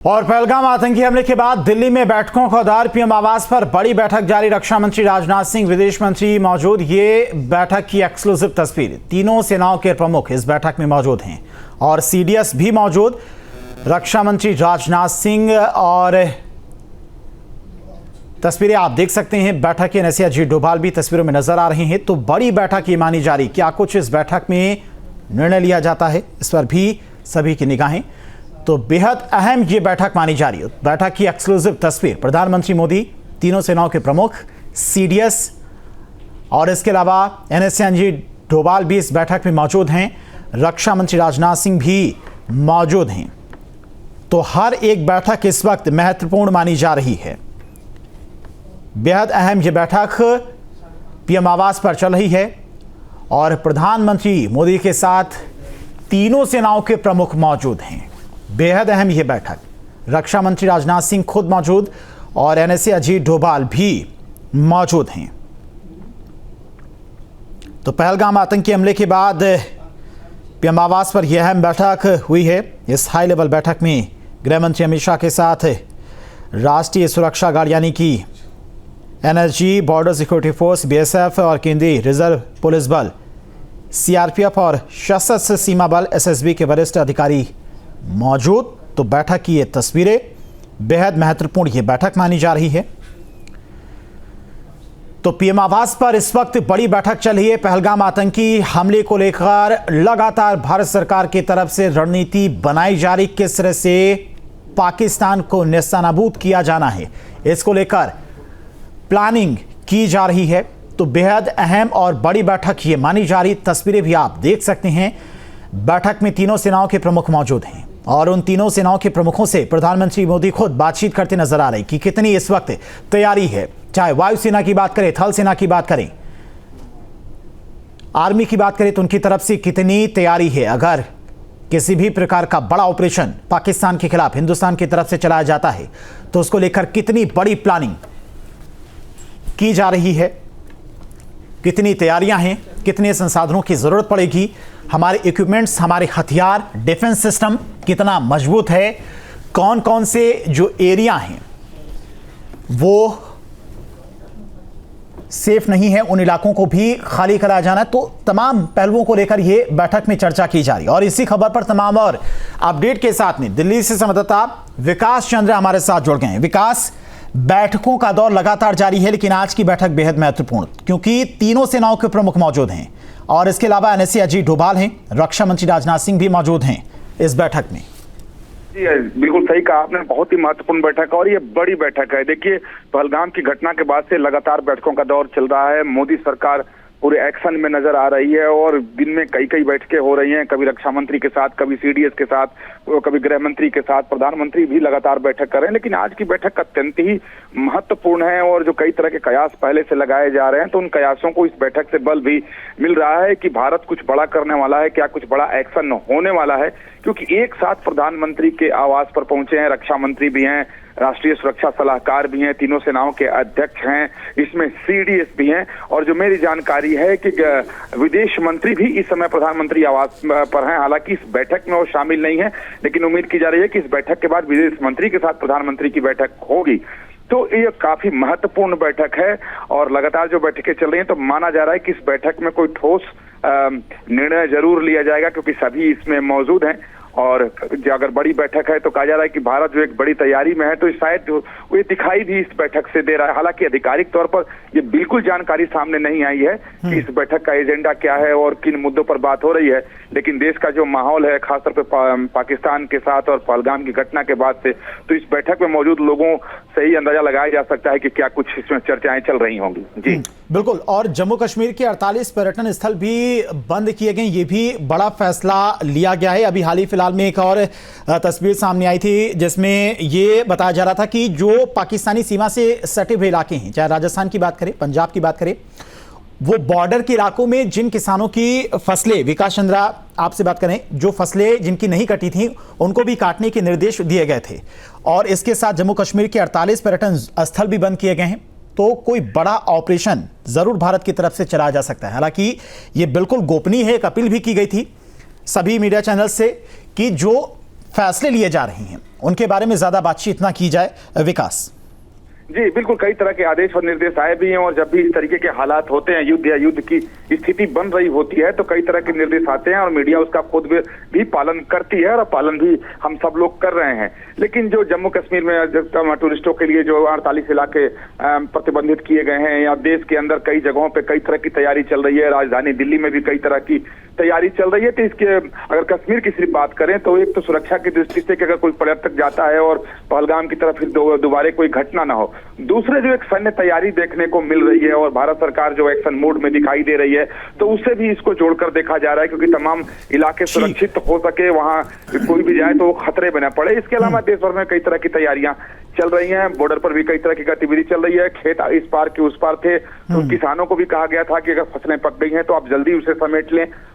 और पहलगाम आतंकी हमले के बाद दिल्ली में बैठकों का दौर, पीएम आवास पर बड़ी बैठक जारी। रक्षा मंत्री राजनाथ सिंह, विदेश मंत्री मौजूद। ये बैठक की एक्सक्लूसिव तस्वीर। तीनों सेनाओं के प्रमुख इस बैठक में मौजूद हैं और सीडीएस भी मौजूद। रक्षा मंत्री राजनाथ सिंह और तस्वीरें आप देख सकते हैं। बैठक के एनएसए अजीत डोभाल भी तस्वीरों में नजर आ रहे हैं। तो बड़ी बैठक ये मानी जा रही। क्या कुछ इस बैठक में निर्णय लिया जाता है, इस पर भी सभी की निगाहें। तो बेहद अहम ये बैठक मानी जा रही है। बैठक की एक्सक्लूसिव तस्वीर। प्रधानमंत्री मोदी, तीनों सेनाओं के प्रमुख, सीडीएस और इसके अलावा एनएसए अजीत डोभाल भी इस बैठक में मौजूद हैं। रक्षा मंत्री राजनाथ सिंह भी मौजूद हैं। तो हर एक बैठक इस वक्त महत्वपूर्ण मानी जा रही है। बेहद अहम ये बैठक पीएम आवास पर चल रही है और प्रधानमंत्री मोदी के साथ तीनों सेनाओं के प्रमुख मौजूद हैं। बेहद अहम यह बैठक। रक्षा मंत्री राजनाथ सिंह खुद मौजूद और एनएसए अजीत डोभाल भी मौजूद हैं। तो पहलगाम आतंकी हमले के बाद पीएम आवास पर यह अहम बैठक हुई है। इस हाई लेवल बैठक में गृह मंत्री अमित शाह के साथ राष्ट्रीय सुरक्षा गार्ड यानी कि NSG, border security force, BSF और केंद्रीय रिजर्व पुलिस बल, सीआरपीएफ और सशस्त्र सीमा बल एसएसबी के वरिष्ठ अधिकारी मौजूद। तो बैठक की ये तस्वीरें। बेहद महत्वपूर्ण ये बैठक मानी जा रही है। तो पीएम आवास पर इस वक्त बड़ी बैठक चल रही है। पहलगाम आतंकी हमले को लेकर लगातार भारत सरकार की तरफ से रणनीति बनाई जा रही। किस तरह से पाकिस्तान को नेस्तनाबूद किया जाना है, इसको लेकर प्लानिंग की जा रही है। तो बेहद अहम और बड़ी बैठक ये मानी जा रही। तस्वीरें भी आप देख सकते हैं। बैठक में तीनों सेनाओं के प्रमुख मौजूद हैं और उन तीनों सेनाओं के प्रमुखों से प्रधानमंत्री मोदी खुद बातचीत करते नजर आ रहे कि कितनी इस वक्त तैयारी है। चाहे वायुसेना की बात करें, थल सेना की बात करें, आर्मी की बात करें, तो उनकी तरफ से कितनी तैयारी है। अगर किसी भी प्रकार का बड़ा ऑपरेशन पाकिस्तान के खिलाफ हिंदुस्तान की तरफ से चलाया जाता है तो उसको लेकर कितनी बड़ी प्लानिंग की जा रही है, कितनी तैयारियां हैं, कितने संसाधनों की जरूरत पड़ेगी, हमारे इक्विपमेंट्स, हमारे हथियार, डिफेंस सिस्टम कितना मजबूत है, कौन कौन से जो एरिया हैं वो सेफ नहीं है, उन इलाकों को भी खाली कराया जाना है। तो तमाम पहलुओं को लेकर ये बैठक में चर्चा की जा रही है। और इसी खबर पर तमाम और अपडेट के साथ में दिल्ली से संवाददाता विकास चंद्र हमारे साथ जुड़ गए हैं। विकास, बैठकों का दौर लगातार जारी है, लेकिन आज की बैठक बेहद महत्वपूर्ण क्योंकि तीनों सेनाओं के प्रमुख मौजूद हैं और इसके अलावा एनएसए अजीत डोभाल हैं, रक्षा मंत्री राजनाथ सिंह भी मौजूद हैं इस बैठक में। जी बिल्कुल सही कहा आपने। बहुत ही महत्वपूर्ण बैठक और ये बड़ी बैठक है। देखिए, पहलगाम की घटना के बाद से लगातार बैठकों का दौर चल रहा है। मोदी सरकार पूरे एक्शन में नजर आ रही है और दिन में कई कई बैठकें हो रही हैं, कभी रक्षा मंत्री के साथ, कभी सीडीएस के साथ, कभी गृह मंत्री के साथ, प्रधानमंत्री भी लगातार बैठक कर रहे हैं। लेकिन आज की बैठक अत्यंत ही महत्वपूर्ण है और जो कई तरह के कयास पहले से लगाए जा रहे हैं, तो उन कयासों को इस बैठक से बल भी मिल रहा है कि भारत कुछ बड़ा करने वाला है, क्या कुछ बड़ा एक्शन होने वाला है। क्योंकि एक साथ प्रधानमंत्री के आवास पर पहुंचे हैं, रक्षा मंत्री भी हैं, राष्ट्रीय सुरक्षा सलाहकार भी हैं, तीनों सेनाओं के अध्यक्ष हैं, इसमें सीडीएस भी हैं और जो मेरी जानकारी है कि विदेश मंत्री भी इस समय प्रधानमंत्री आवास पर हैं। हालांकि इस बैठक में वो शामिल नहीं है, लेकिन उम्मीद की जा रही है कि इस बैठक के बाद विदेश मंत्री के साथ प्रधानमंत्री की बैठक होगी। तो ये काफी महत्वपूर्ण बैठक है और लगातार जो बैठकें चल रही हैं, तो माना जा रहा है कि इस बैठक में कोई ठोस निर्णय जरूर लिया जाएगा क्योंकि सभी इसमें मौजूद हैं। और जो अगर बड़ी बैठक है तो कहा जा रहा है कि भारत जो एक बड़ी तैयारी में है, तो शायद वो ये दिखाई भी इस बैठक से दे रहा है। हालांकि आधिकारिक तौर पर ये बिल्कुल जानकारी सामने नहीं आई है कि इस बैठक का एजेंडा क्या है और किन मुद्दों पर बात हो रही है। लेकिन देश का जो माहौल है, खासतौर पर पाकिस्तान के साथ और पहलगाम की घटना के बाद से, तो इस बैठक में मौजूद लोगों से ही अंदाजा लगाया जा सकता है कि क्या कुछ इसमें चर्चाएं चल रही होंगी। जी बिल्कुल। और जम्मू कश्मीर के 48 पर्यटन स्थल भी बंद किए गए, ये भी बड़ा फैसला लिया गया है। अभी हाल ही फिलहाल में एक और तस्वीर सामने आई थी जिसमें ये बताया जा रहा था कि जो पाकिस्तानी सीमा से सटे हुए इलाके हैं, चाहे राजस्थान की बात करें, पंजाब की बात करें, वो बॉर्डर के इलाकों में जिन किसानों की फसलें, विकास चंद्रा आपसे बात करें, जो फसलें जिनकी नहीं कटी थी उनको भी काटने के निर्देश दिए गए थे। और इसके साथ जम्मू कश्मीर के 48 पर्यटन स्थल भी बंद किए गए हैं। तो कोई बड़ा ऑपरेशन जरूर भारत की तरफ से चलाया जा सकता है। हालांकि ये बिल्कुल गोपनीय है। एक अपील भी की गई थी सभी मीडिया चैनल से कि जो फैसले लिए जा रहे हैं उनके बारे में ज्यादा बातचीत ना की जाए। विकास जी बिल्कुल, कई तरह के आदेश और निर्देश आए भी हैं और जब भी इस तरीके के हालात होते हैं, युद्ध या युद्ध की स्थिति बन रही होती है, तो कई तरह के निर्देश आते हैं और मीडिया उसका खुद भी पालन करती है और पालन भी हम सब लोग कर रहे हैं। लेकिन जो जम्मू कश्मीर में टूरिस्टों के लिए जो 48 इलाके प्रतिबंधित किए गए हैं, या देश के अंदर कई जगहों पे कई तरह की तैयारी चल रही है, राजधानी दिल्ली में भी कई तरह की तैयारी चल रही है। तो इसके अगर कश्मीर की सिर्फ बात करें तो एक तो सुरक्षा की दृष्टि से कि अगर कोई पर्यटक जाता है और पहलगाम की तरफ दोबारा कोई घटना ना हो, दूसरे जो एक सैन्य तैयारी देखने को मिल रही है और भारत सरकार जो एक्शन मोड में दिखाई दे रही है, तो उससे भी इसको जोड़कर देखा जा रहा है, क्योंकि तमाम इलाके सुरक्षित हो सके, वहां कोई भी जाए तो वो खतरे में न पड़े। इसके अलावा देश भर में कई तरह की तैयारियां चल रही हैं, बॉर्डर पर भी कई तरह की गतिविधि चल रही है। खेत इस पार के उस पार थे तो किसानों को भी कहा गया था कि अगर फसलें पक गई हैं तो आप जल्दी उसे समेट लें,